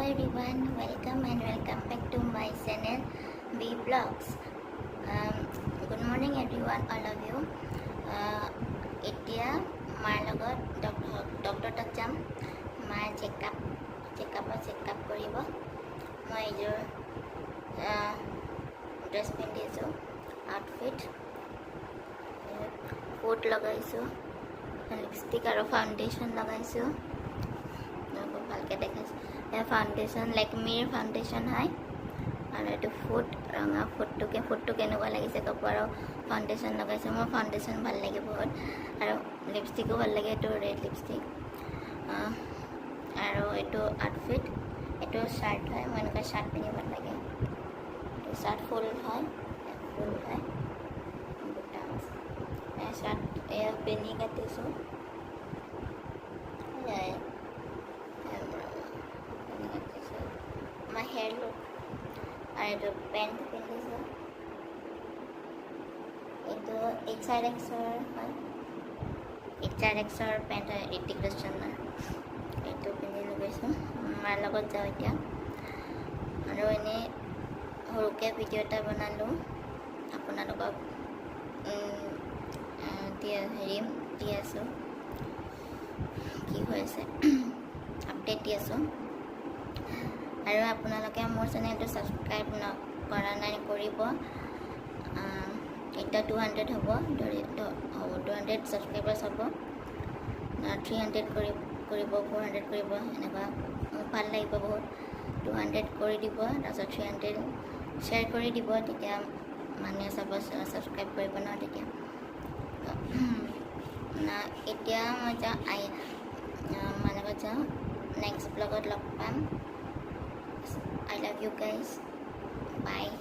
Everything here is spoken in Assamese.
everyone, welcome back to my channel B Vlogs. Good morning everyone, all of you. এতিয়া মাৰ লগত ডক্টৰ তাত যাম। মায়ে চেকআপ কৰিব। মই এইযোৰ ড্ৰেছ পিন্ধিছোঁ, আউটফিট, কোট লগাইছোঁ, লিপষ্টিক আৰু ফাউণ্ডেশ্যন লগাইছোঁ। খুব ভালকৈ দেখাইছোঁ। এয়া ফাউণ্ডেশ্যন লেকমিৰ ফাউণ্ডেশ্যন হয় আৰু এইটো ৰঙা ফুটটো কেনেকুৱা লাগিছে ক'ব। আৰু ফাউণ্ডেশ্যন লগাইছোঁ। মোৰ ফাউণ্ডেশ্যন ভাল লাগে বহুত, আৰু লিপষ্টিকো ভাল লাগে। এইটো ৰেড লিপষ্টিক। আৰু এইটো আউটফিট, এইটো শ্বাৰ্ট হয়। মই এনেকুৱা শ্বাৰ্ট পিন্ধি ভাল লাগে। এইটো শ্বাৰ্ট ফুল হয় বুটা আছে। শ্বাৰ্ট এয়া বেনি কাটিছোঁ। My hair look. আৰু এইটো পেণ্ট পিন্ধিছোঁ। এইটো HRXৰ হয়। HRXৰ পেণ্ট হয়, ঋতিক ৰোশনৰ। এইটো পিন্ধি গৈছোঁ। মাৰ লগত যাওঁ এতিয়া। আৰু এনেই সৰুকৈ ভিডিঅ' এটা বনালোঁ, আপোনালোকক দি আছোঁ, কি হৈ আছে আপডেট দি আছোঁ। আৰু আপোনালোকে মোৰ চেনেলটো ছাবস্ক্ৰাইব কৰা নাই, কৰিব। এতিয়া 200 হ'ব, 200 ছাবস্ক্ৰাইবাৰ্ছ হ'ব। 300 কৰিব, 400 কৰিব, এনেকুৱা মোক ভাল লাগিব বহুত। 200 কৰি দিব, তাৰপিছত 300 শ্বেয়াৰ কৰি দিব, তেতিয়া মানুহে ছাবস্ক্ৰাইব কৰিব ন। তেতিয়া এতিয়া মই যাওঁ, মাৰ লগত যাওঁ। নেক্সট ব্লগত লগ পাম। I love you guys. Bye.